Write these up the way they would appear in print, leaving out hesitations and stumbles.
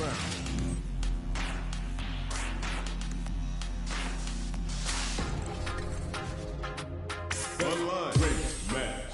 round. Online match.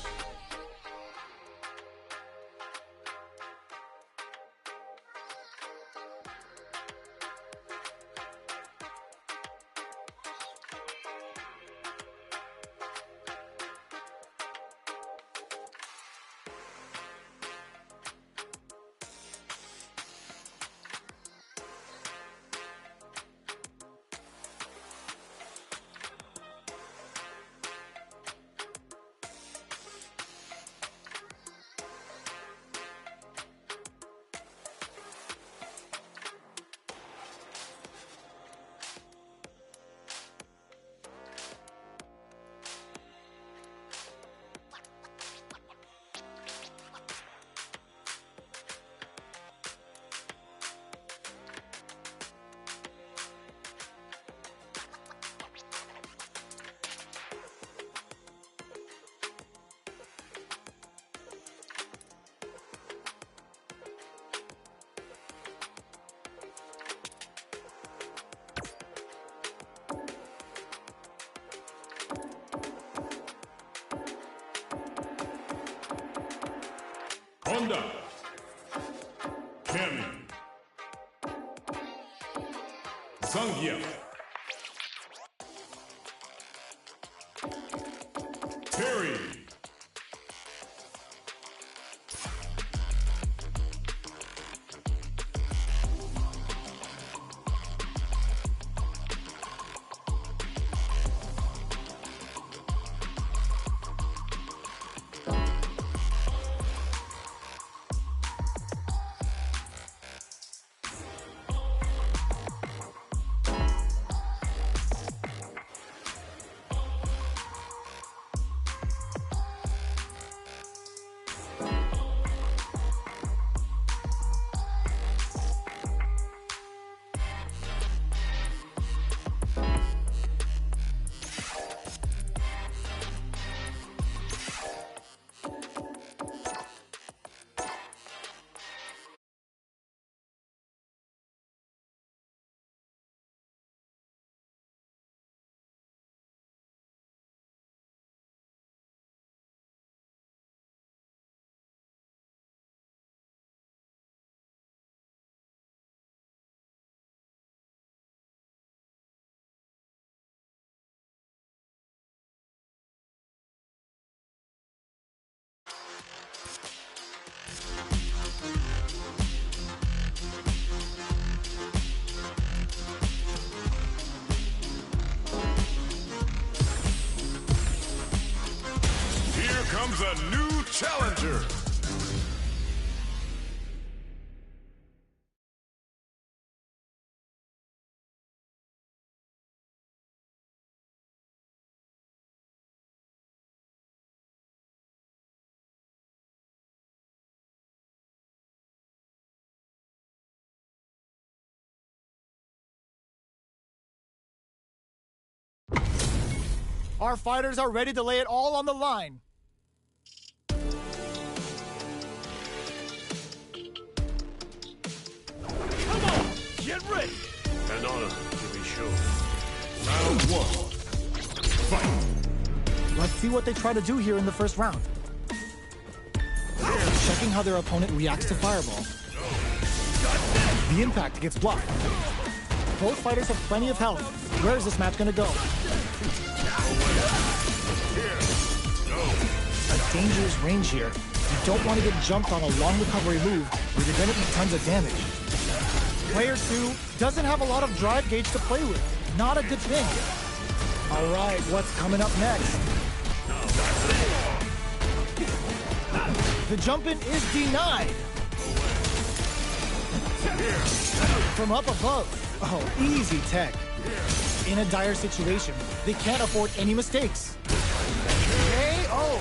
Honda, Kemi, Zangief, Terry, comes a new challenger. Our fighters are ready to lay it all on the line. Come on, get ready. An honor to be sure. Round one. Fight. Let's see what they try to do here in the first round. Checking how their opponent reacts to Fireball. The impact gets blocked. Both fighters have plenty of health. Where is this match going to go? A dangerous range here. You don't want to get jumped on a long recovery move where you're going to eat tons of damage. Player 2 doesn't have a lot of drive gauge to play with. Not a good thing. All right, what's coming up next? The jump-in is denied. From up above. Oh, easy tech. In a dire situation, they can't afford any mistakes. KO!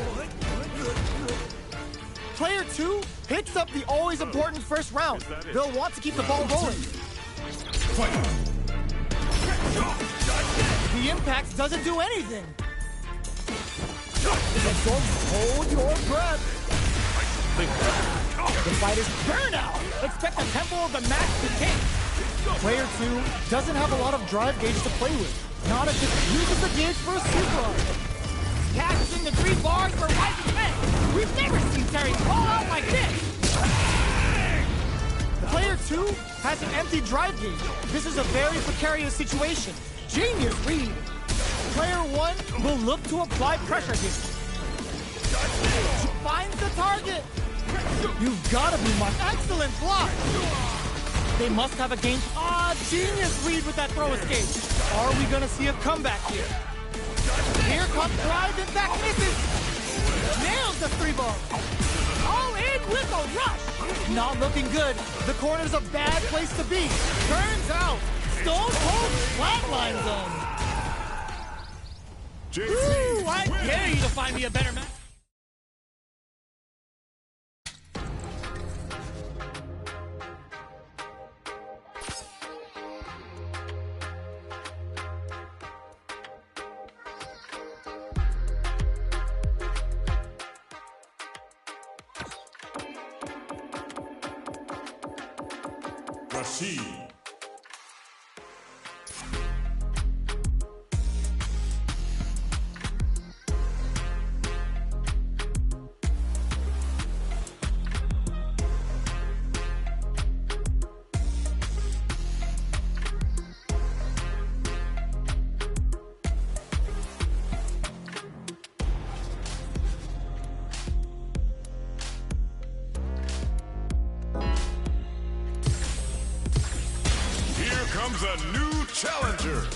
Player 2 picks up the always important first round. They'll want to keep the ball rolling. The impact doesn't do anything. So don't hold your breath. think. The fight is burnout. Expect the tempo of the match to change. Player 2 doesn't have a lot of drive gauge to play with. Not if it uses the gauge for a super art. Cashes in the 3 bars for rising men. We've never seen Terry fall out like this. Player 2 has an empty drive gauge. This is a very precarious situation. Genius read. Player 1 will look to apply pressure here. Finds the target. You've got to be marked. Excellent block. They must have a game. Genius read with that throw escape. Are we going to see a comeback here? Here comes drive. In fact, misses. Nails the 3 ball. All in with a rush. Not looking good. The corner's a bad place to be. Turns out, Stone Cold flatlines them. Woo, I dare you to find me a better match. Rashid. Comes a new challenger.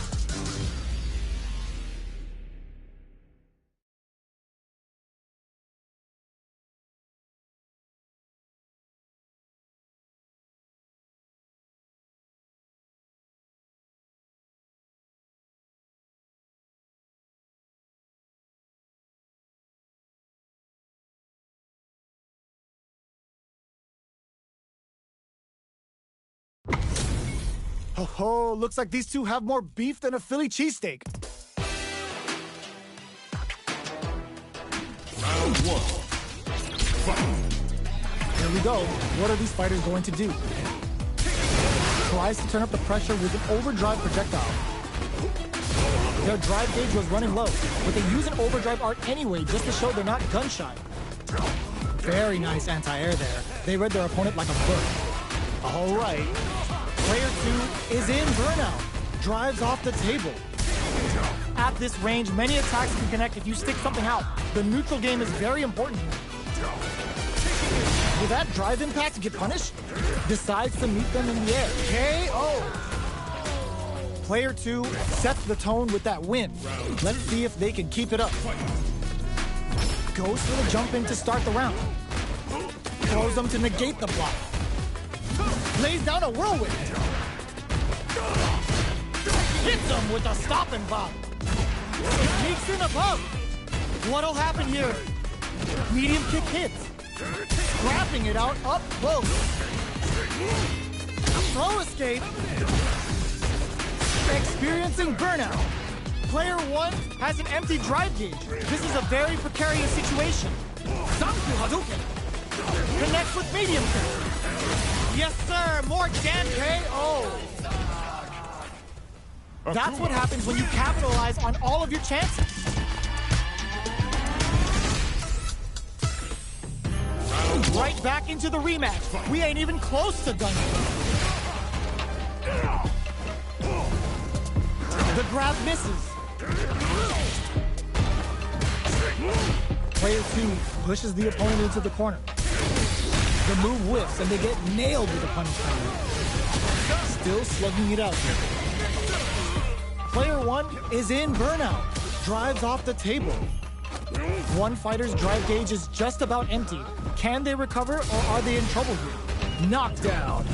Oh, looks like these two have more beef than a Philly cheesesteak. Round 1. Fight. Here we go. What are these fighters going to do? Tries to turn up the pressure with an overdrive projectile. Their drive gauge was running low, but they use an overdrive art anyway just to show they're not gun shy. Very nice anti-air there. They read their opponent like a book. All right. Player 2 is in burnout. Drives off the table. At this range, many attacks can connect if you stick something out. The neutral game is very important here. Will that drive impact get punished? Decides to meet them in the air. KO! Player 2 sets the tone with that win. Let's see if they can keep it up. Goes for the jump in to start the round. Throws them to negate the block. Lays down a whirlwind. Hits him with a stopping bomb. Sneaks in above. What'll happen here? Medium kick hits. Scrapping it out up close. Throw escape. Experiencing burnout. Player 1 has an empty drive gauge. This is a very precarious situation. Zanku Hadouken. Connects with medium kick. Yes, sir. More damn KO. That's what happens when you capitalize on all of your chances. Right back into the rematch. We ain't even close to done yet. The grab misses. Player 2 pushes the opponent into the corner. The move whiffs and they get nailed with a punish counter. Still slugging it out here. Player 1 is in burnout. Drives off the table. One fighter's drive gauge is just about emptied. Can they recover or are they in trouble here? Knockdown.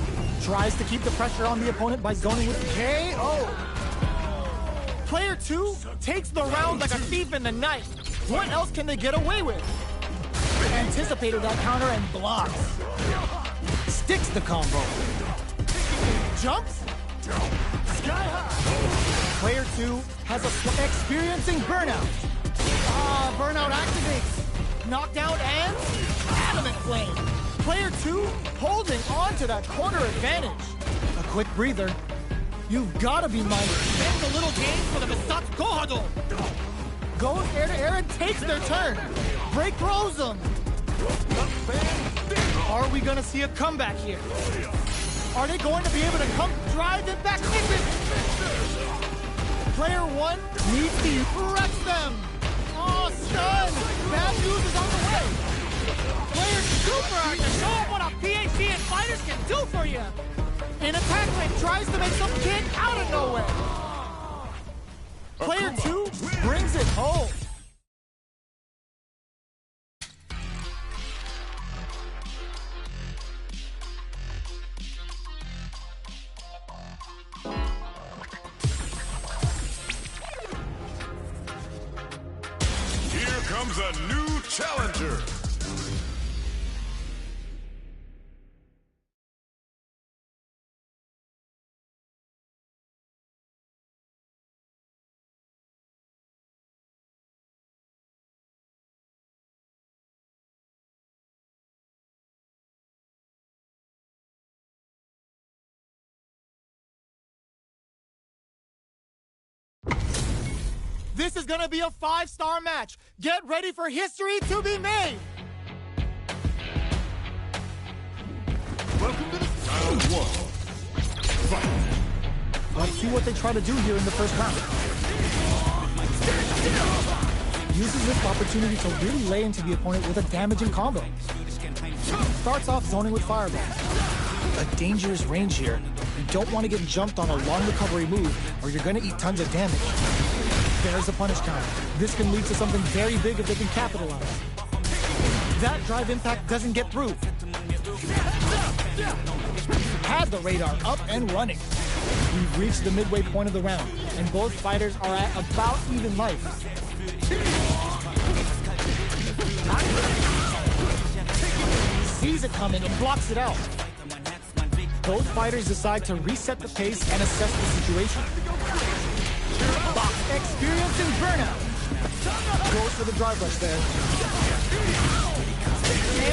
Tries to keep the pressure on the opponent by zoning with KO. Player 2 takes the round like a thief in the night. What else can they get away with? Anticipated that counter and blocks. Sticks the combo. Jumps. Sky high. Player 2 has experiencing burnout. Burnout activates. Knockdown and adamant. flame. Player 2 holding on to that corner advantage. A quick breather. You've got to be mindful. Ends a little game for the Misatsu Kohado. Goes air to air and takes their turn. Break throws them. Are we gonna see a comeback here? Are they going to be able to come drive it back in? Player 1 needs to wreck them. Oh, stun. Bad news is on the way. Player super hard to show up what a PhD and fighters can do for you. An attack wave tries to make some kid out of nowhere. Player 2 brings it home. Here comes a new challenger. This is gonna be a 5-star match. Get ready for history to be made. Welcome to the round 1. Fight. Let's see what they try to do here in the first round. Uses this opportunity to really lay into the opponent with a damaging combo. Starts off zoning with fireball. A dangerous range here. You don't want to get jumped on a long recovery move or you're gonna eat tons of damage. There's a punish counter. This can lead to something very big if they can capitalize. That drive impact doesn't get through. Had the radar up and running. We've reached the midway point of the round, and both fighters are at about even life. Sees it coming and blocks it out. Both fighters decide to reset the pace and assess the situation. Experiencing burnout. Goes for the drive rush there.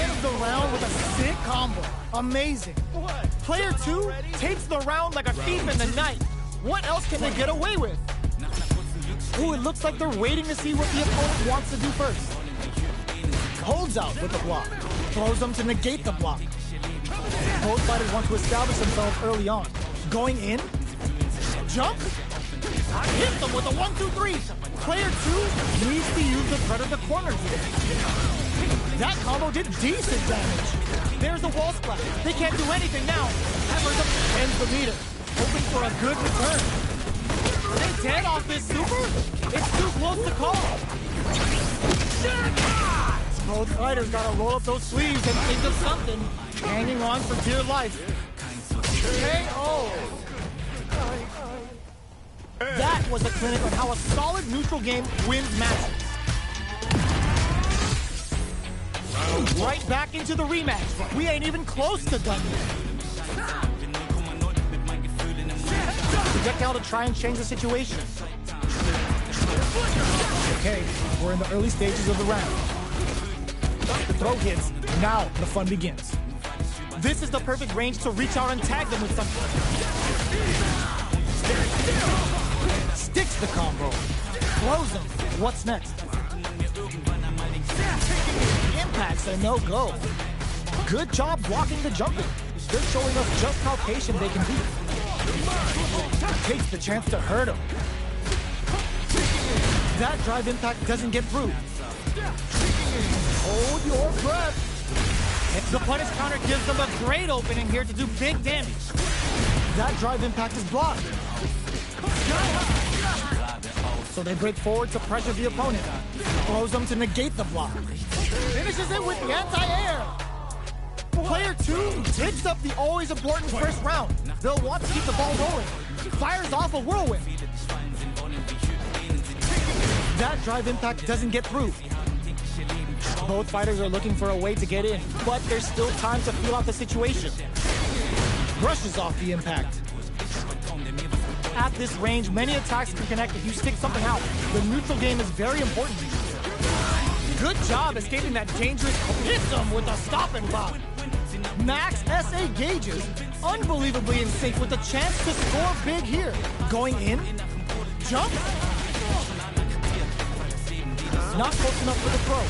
Ends the round with a sick combo. Amazing. Player 2 takes the round like a thief in the night. What else can they get away with? Ooh, it looks like they're waiting to see what the opponent wants to do first. Holds out with the block. Throws them to negate the block. Both fighters want to establish themselves early on. Going in. Jump. Hit them with a 1-2-3. Player 2 needs to use the threat of the corner here. That combo did decent damage. There's a wall splash. They can't do anything now. Hammers up ends the meter, hoping for a good return. Are they dead off this super? It's too close to call. Both fighters gotta roll up those sleeves and think of something. Hanging on for dear life. KO. That was a clinic on how a solid neutral game wins matches. Right back into the rematch. We ain't even close to done yet. Projectile to try and change the situation. Okay, we're in the early stages of the round. The throw hits, now the fun begins. This is the perfect range to reach out and tag them with something. Sticks the combo. Throws him. What's next? Impacts a no-go. Good job blocking the jumping. They're showing us just how patient they can be. Takes the chance to hurt him. That drive impact doesn't get through. Hold your breath. The punish counter gives them a great opening here to do big damage. That drive impact is blocked. So they break forward to pressure the opponent. Throws them to negate the block. Finishes it with the anti-air. Player 2 picks up the always important first round. They'll want to keep the ball rolling. Fires off a whirlwind. That drive impact doesn't get through. Both fighters are looking for a way to get in, but there's still time to feel out the situation. Brushes off the impact. At this range, many attacks can connect if you stick something out. The neutral game is very important. Good job escaping that dangerous hit with a stopping block. Max SA gauges, unbelievably in sync with a chance to score big here. Going in, jump. Not close enough for the throw.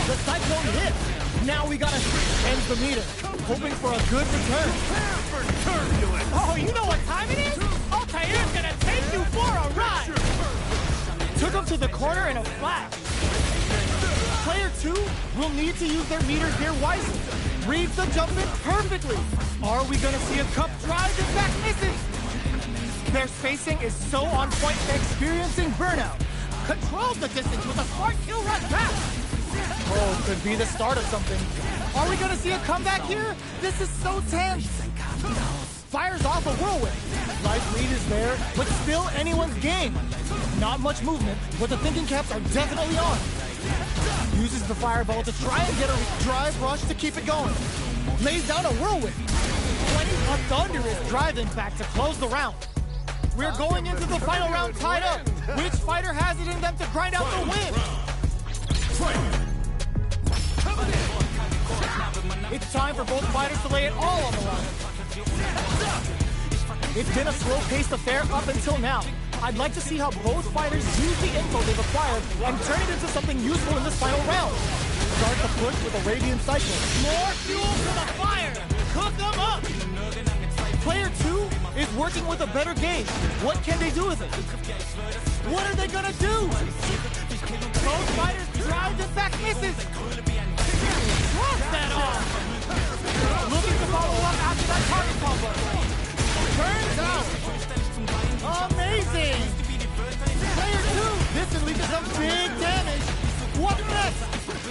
The cyclone hit. Now we gotta end the meter, hoping for a good return. Oh, you know what time it is? Altair's gonna take you for a ride! Took him to the corner in a flash. Player 2 will need to use their meters here wisely. Reads the jump in perfectly. Are we gonna see a cup drive and back misses? Their spacing is so on point, experiencing burnout. Controls the distance with a smart kill run back. Oh, could be the start of something. Are we gonna see a comeback here? This is so tense. Fires off a whirlwind. Life lead is there, but still anyone's game. Not much movement, but the thinking caps are definitely on. Uses the fireball to try and get a drive rush to keep it going. Lays down a whirlwind. A thunderous drive, in fact, to close the round. We're going into the final round tied up. Which fighter has it in them to grind out the win? It's time for both fighters to lay it all on the line. It's been a slow-paced affair up until now. I'd like to see how both fighters use the info they've acquired and turn it into something useful in this final round. Start the push with a Radiant Cyclone. More fuel for the fire! Cook them up! Player 2 is working with a better gauge. What can they do with it? What are they gonna do? Both fighters drive and back misses. Cross that off! Looking to follow up after that target combo. Turns out. Amazing! Player 2, this unleashes some big damage. What next?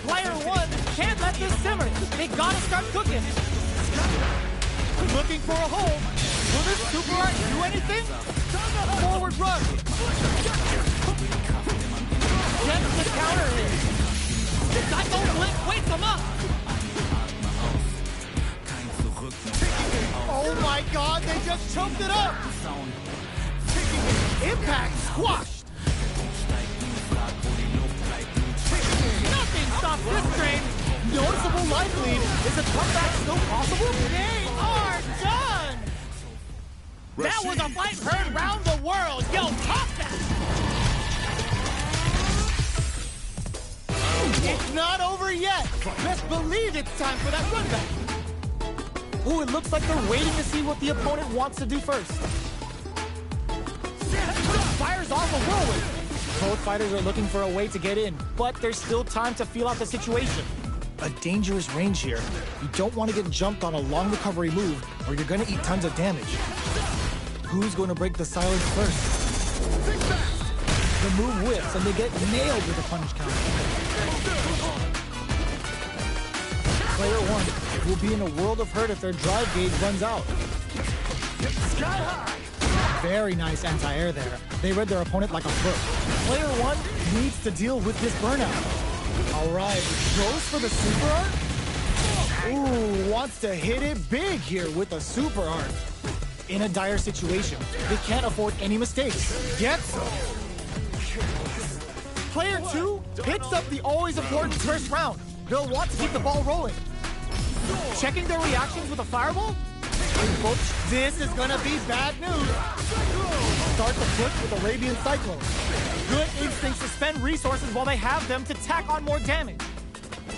Player 1 can't let this simmer. They gotta start cooking. Looking for a hole. Will this super art do anything? Forward run. Gets the counter hit. The cyclone blink wakes them up! Oh my god, they just choked it up! Impact squashed! Nothing stops this train! Noticeable life lead. Is a comeback still possible? They are done! That was a fight heard round the world! Yo, pop that! It's not over yet! Best believe it's time for that run back! Ooh, it looks like they're waiting to see what the opponent wants to do first. Fires off a whirlwind. Both fighters are looking for a way to get in, but there's still time to feel out the situation. A dangerous range here. You don't want to get jumped on a long recovery move, or you're going to eat tons of damage. Who's going to break the silence first? The move whips, and they get nailed with a punish counter. Player 1 will be in a world of hurt if their drive gauge runs out. Sky high. Very nice anti-air there. They read their opponent like a book. Player 1 needs to deal with this burnout. All right, goes for the super art. Ooh, wants to hit it big here with a super art. In a dire situation, they can't afford any mistakes. Gets some. Player 2 picks up the always important first round. They'll want to keep the ball rolling. Checking their reactions with a fireball? This is gonna be bad news. Start the push with a Radiant Cyclone. Good instincts to spend resources while they have them to tack on more damage.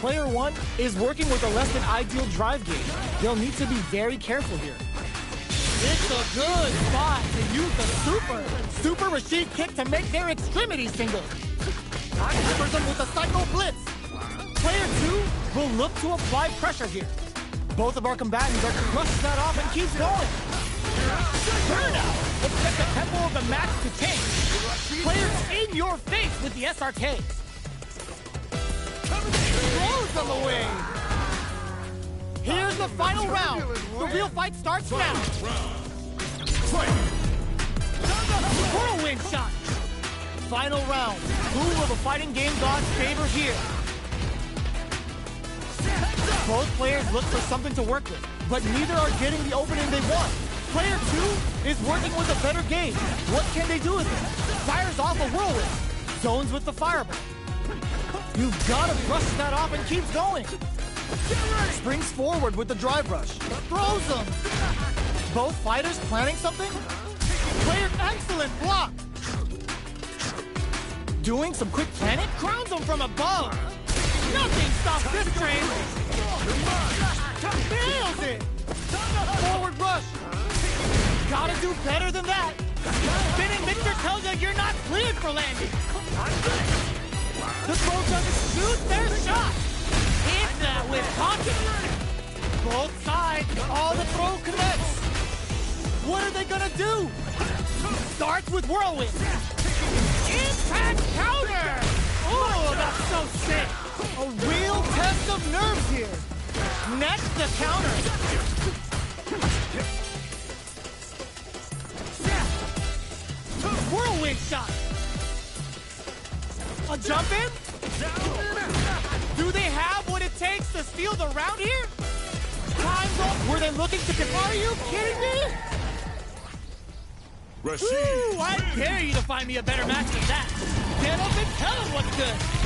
Player 1 is working with a less than ideal drive gauge. They'll need to be very careful here. It's a good spot to use the super Rashid kick to make their extremities tingle. Peppers them with a Cycle Blitz. Player 2 will look to apply pressure here. Both of our combatants are crushes that off and keeps going. Burnout! Expect the tempo of the match to change. Players in your face with the SRK. Throws them away. Here's the final round. The real fight starts now. Whirlwind shot. Final round. Who will the fighting game gods favor here? Both players look for something to work with, but neither are getting the opening they want. Player 2 is working with a better gauge. What can they do with it? Fires off a whirlwind. Zones with the fireball. You've got to brush that off and keeps going. Springs forward with the drive rush. Throws them. Both fighters planning something? Player, excellent block. Doing some quick planning? Crowns them from above. Nothing stops this train. Nails it. Forward rush. Gotta do better than that. Spinning Victor tells you you're not cleared for landing. The throw doesn't shoot their shot. Hit that with confidence. Both sides, all the throw connects. What are they gonna do? Starts with whirlwind. Impact counter. Oh, that's so sick. A real test of nerves here. Next, the counter. Whirlwind shot. A jump in? Do they have what it takes to steal the round here? Time's up. Were they looking to... Are you kidding me? Rashid. Ooh, I dare you to find me a better match than that. Get up and tell them what's good.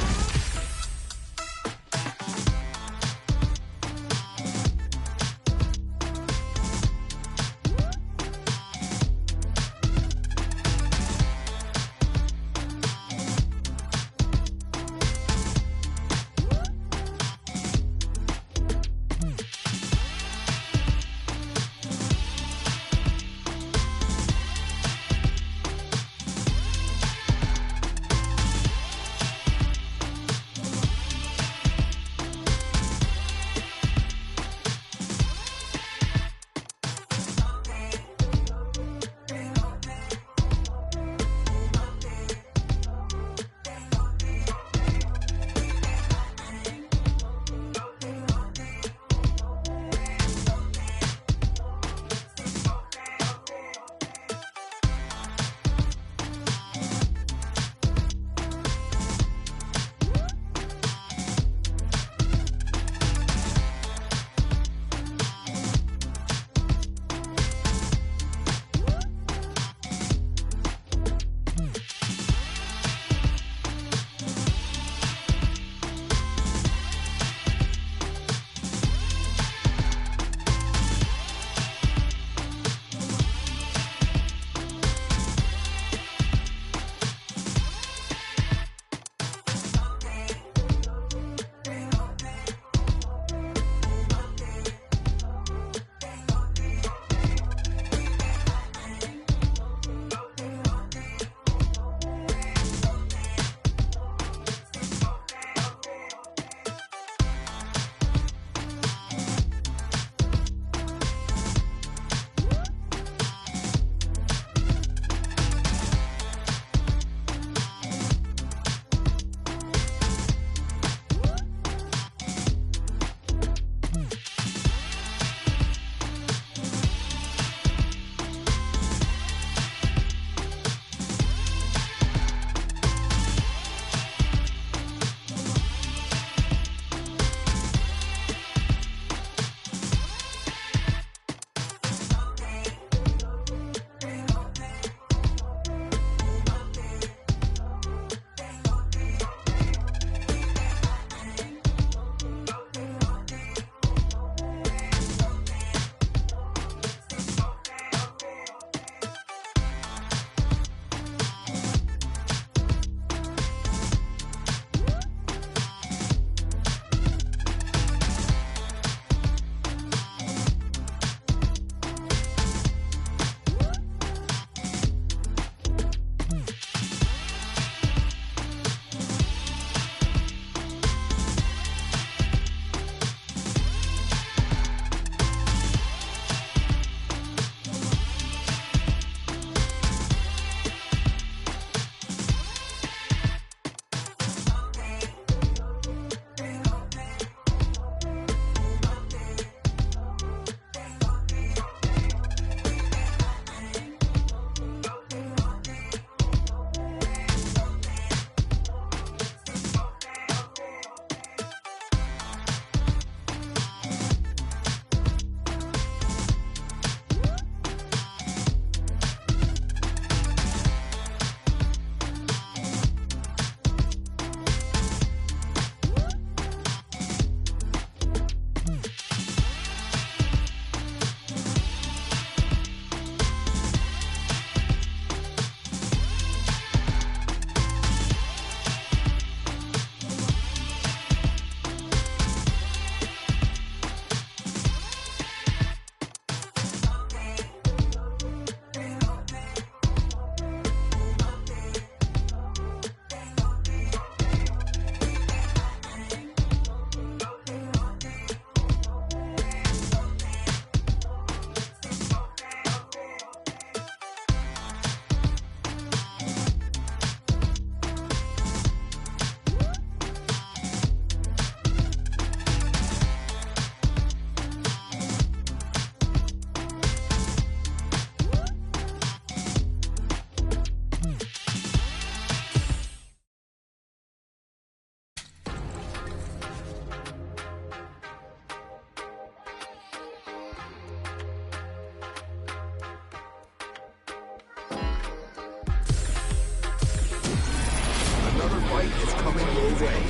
coming your way.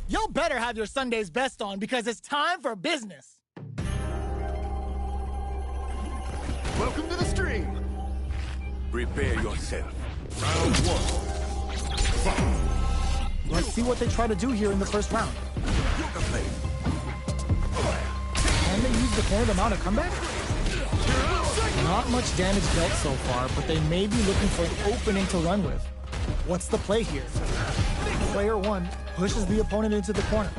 Y'all better have your Sunday's best on because it's time for business. Welcome to the stream. Prepare yourself. Round one. Fight. Let's see what they try to do here in the first round. Yoga play. Can they use the corner to mount a comeback? Not much damage dealt so far, but they may be looking for an opening to run with. What's the play here? Player one pushes the opponent into the corner.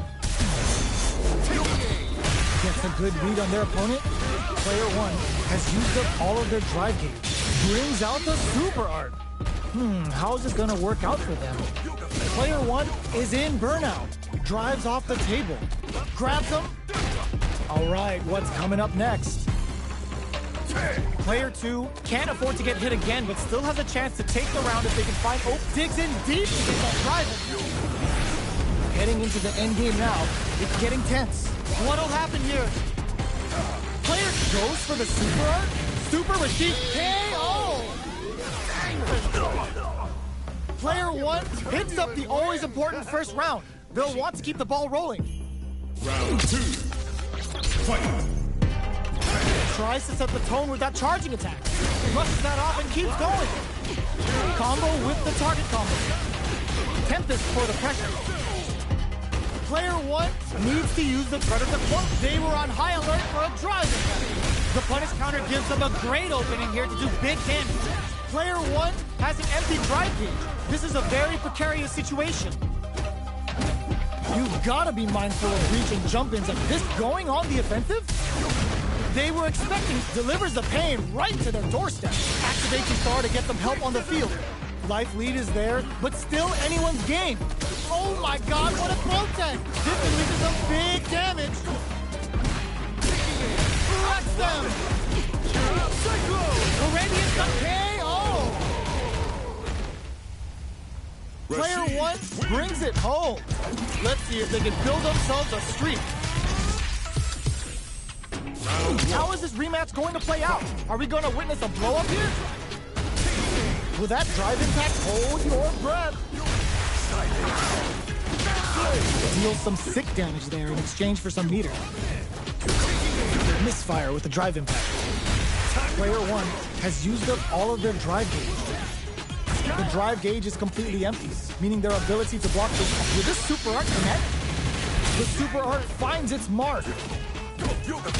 Gets a good read on their opponent. Player one has used up all of their drive gauge. Brings out the super art. How is this gonna work out for them? Player one is in burnout. Drives off the table. Grabs him. All right, what's coming up next? Player two can't afford to get hit again, but still has a chance to take the round if they can find digs in deep to get that drive. Heading into the end game now, it's getting tense. What'll happen here? Player goes for the super art. Super receive KO. Player one hits up the always important first round. They'll want to keep the ball rolling. Round two. Fight. Tries to set the tone with that charging attack. Rushes that off and keeps going. Combo with the target combo. Tempest for the pressure. Player one needs to use the Predator Cloak. They were on high alert for a drive attack. The punish counter gives them a great opening here to do big damage. Player one has an empty drive gauge. This is a very precarious situation. You've got to be mindful of reach and jump-ins like this going on the offensive. They were expecting delivers the pain right to their doorstep. Activates the star to get them help on the field. Life lead is there, but still anyone's game. Oh my god, what a throw tech! This can lead to some big damage. Flex them! Arabian's got KO! Player one brings it home. Let's see if they can build themselves a streak. How is this rematch going to play out? Are we going to witness a blow-up here? Will that drive impact hold your breath? Deals some sick damage there in exchange for some meter. Misfire with the drive impact. Player one has used up all of their drive gauge. The drive gauge is completely empty, meaning their ability to block will this super art connect? The super art finds its mark.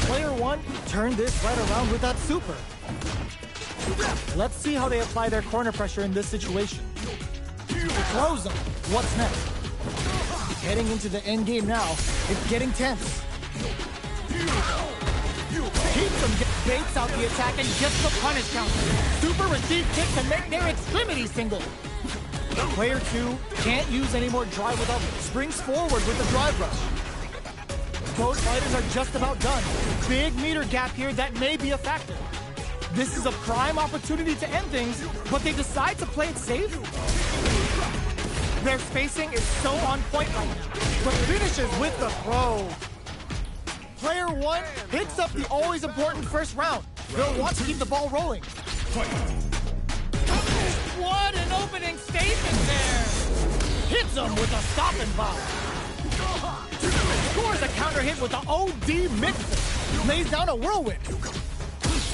Player one turned this right around with that super. Let's see how they apply their corner pressure in this situation. Close them. What's next? Heading into the end game now, it's getting tense. Keeps them, baits out the attack and gets the punish counter. Super receive kick to make their extremity single. Player two can't use any more drive without springs forward with the drive rush. Both fighters are just about done. Big meter gap here that may be a factor. This is a prime opportunity to end things, but they decide to play it safe. Their spacing is so on point right now, but finishes with the throw. Player one hits up the always important first round. They'll want to keep the ball rolling. What an opening statement there! Hits them with a stop and pop. Scores a counter hit with the OD mixer. Lays down a whirlwind.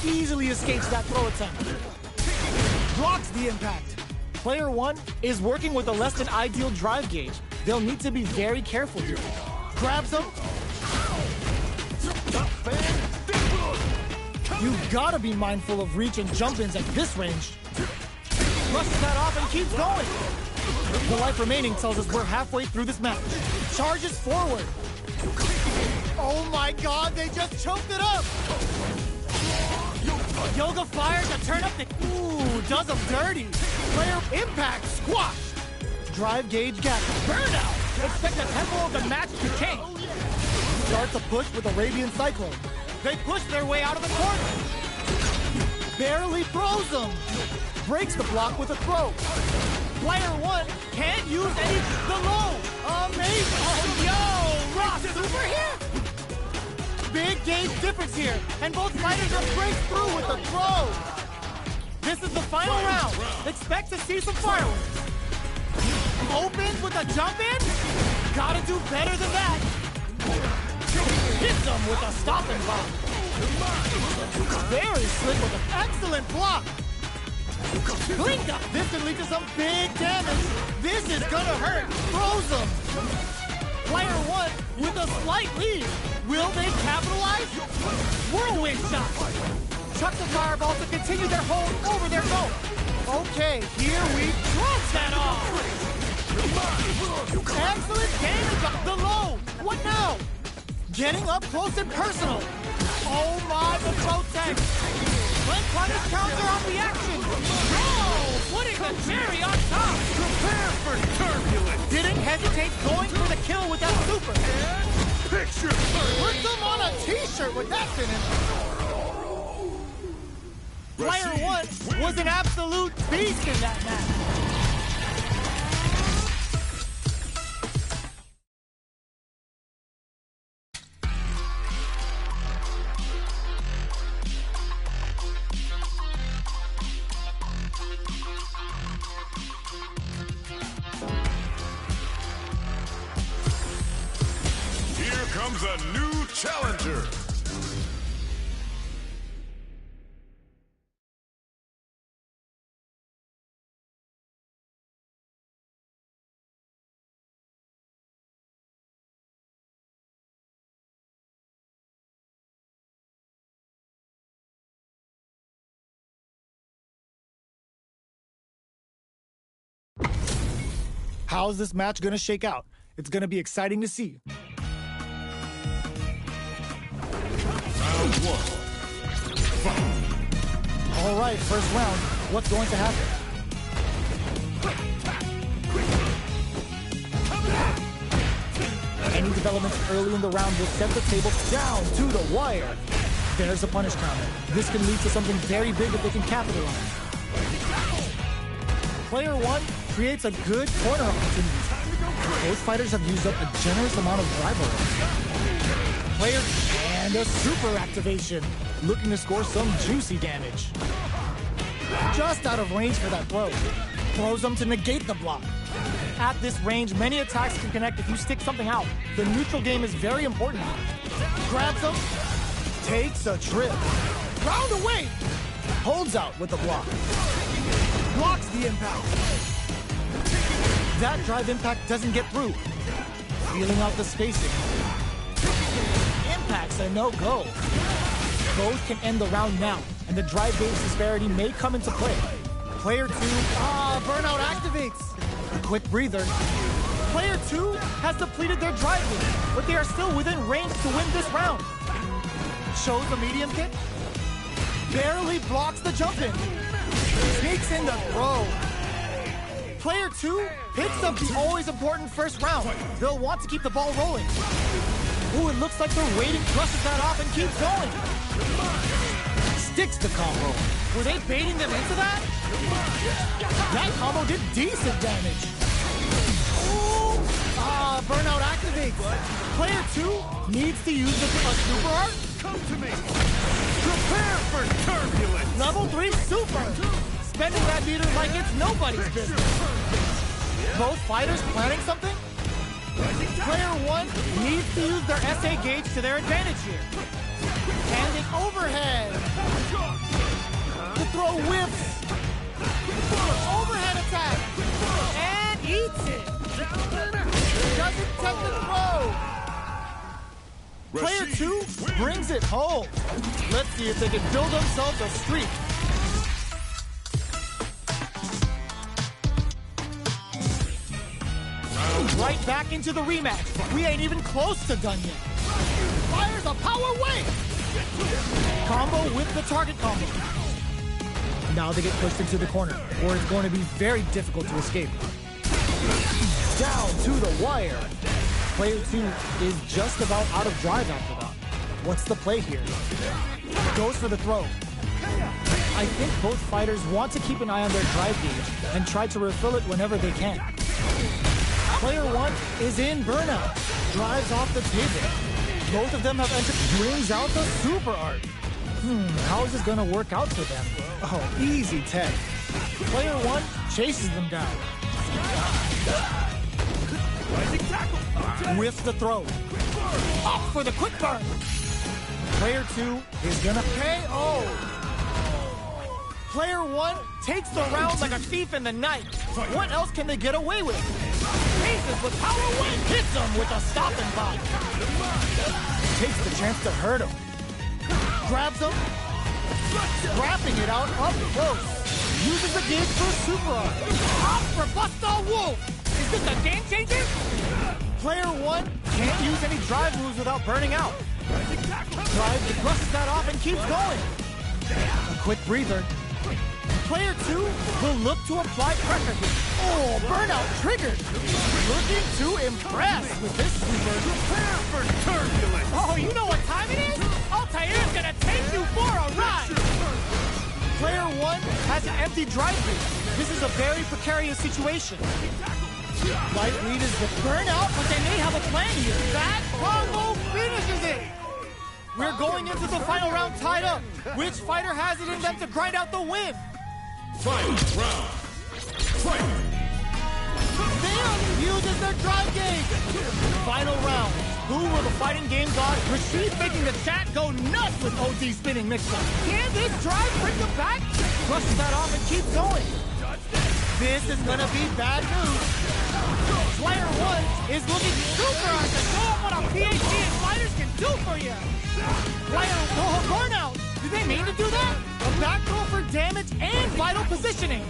Easily escapes that throw attempt. Blocks the impact. Player one is working with a less than ideal drive gauge. They'll need to be very careful here. Grabs him. You've got to be mindful of reach and jump-ins at this range. Rushes that off and keeps going. The life remaining tells us we're halfway through this match. Charges forward. Oh my god, they just choked it up! Yoga fire to turn up the... Ooh, does them dirty. Player impact squashed. Drive gauge gap. Burnout. Expect the tempo of the match to change. Starts a push with Arabian Cyclone. They push their way out of the corner. barely throws him. Breaks the block with a throw. Player 1 can't use any the low. Amazing. Oh, yo, Rock super hit. Big gauge difference here, and both fighters are break through with the throw. This is the final round. Expect to see some fireworks. Opens with a jump in. Gotta do better than that. Hits him with a stopping block. Very slick with an excellent block. Blink up. This can lead to some big damage. This is gonna hurt. Throws him. Player 1 with a slight lead. Will they capitalize? Whirlwind shot. Chuck the fireball to continue their hold over their goal. Okay, here we cross that off. Excellent damage off the low. What now? Getting up close and personal. Oh my, the protect. Glenn Carter's counter on the action. Oh, putting the cherry on top. Prepare for turbulence. Didn't hesitate going for the kill with that super. Picture Put them on a t-shirt with that finish. Player 1 was an absolute beast in that match. Here comes a new challenger. How's this match gonna shake out? It's gonna be exciting to see. Round 1. Fight. All right, first round. What's going to happen? Any developments early in the round will set the table down to the wire. There's a punish counter. This can lead to something very big if they can capitalize. Player 1 creates a good corner opportunity. Both fighters have used up a generous amount of drive already. Player and a super activation, looking to score some juicy damage. Just out of range for that throw. Throws them to negate the block. At this range, many attacks can connect if you stick something out. The neutral game is very important. Grabs them, takes a trip. Round away! Holds out with the block. Blocks the impact. That drive impact doesn't get through. Feeling out the spacing. Impact's a no-go. Both can end the round now, and the drive gauge disparity may come into play. Player 2, burnout activates. A quick breather. Player 2 has depleted their drive gauge, but they are still within range to win this round. Shows the medium kick. Barely blocks the jump in. Sneaks in the throw. Player 2 picks up the always important first round. They'll want to keep the ball rolling. Ooh, it looks like they're waiting, brushes that off, and keeps going. Sticks the combo. Were they baiting them into that? That combo did decent damage. Ooh, burnout activates. Player 2 needs to use a super art. Come to me. Prepare for turbulence. Level 3 super. Spending that meter like it's nobody's business. Both fighters planning something? Player 1 needs to use their SA gauge to their advantage here. Handing overhead. The throw whips. Overhead attack. And eats it. Doesn't take the throw. Player 2 brings it home. Let's see if they can build themselves a streak. Right back into the rematch. We ain't even close to done yet. Fires a power wave. Combo with the target combo. Now they get pushed into the corner, where it's going to be very difficult to escape. Down to the wire. Player 2 is just about out of drive after that. What's the play here? Goes for the throw. I think both fighters want to keep an eye on their drive gauge and try to refill it whenever they can. Player 1 is in burnout, drives off the table. Both of them have entered, brings out the super art. How is this gonna work out for them? Oh, easy tech. Player 1 chases them down. Whiffs the throw. Up for the quick burn. Player 2 is gonna KO. Player 1 takes the round like a thief in the night. What else can they get away with? Faces with power wind, hits him with a stopping bot. Takes the chance to hurt him. Grabs him, scrapping it out up close. Uses the gauge for super art. Up for Busta Wolf! Is this a game changer? Player 1 can't use any drive moves without burning out. Drive brushes that off and keeps going. A quick breather. Player 2 will look to apply pressure here. Oh, burnout triggered. Looking to impress with this super. Prepare for turbulence! Oh, you know what time it is? Altair's gonna take you for a ride! Player 1 has an empty drive lead. This is a very precarious situation. Light lead is the Burnout, but they may have a plan here. that combo finishes it. We're going into the final round tied up. Which fighter has it in them to grind out the win? Final round! Fight! Sam uses their drive gauge. Final round. Who will the fighting game god? Rashid making the chat go nuts with OD spinning mix-up. Can this drive bring them back? Brushes that off and keeps going. This is gonna be bad news. Player 1 is looking super hard to show up what a PhD and fighters can do for you. Player burnout. Did they mean to do that? A back throw for damage and vital positioning.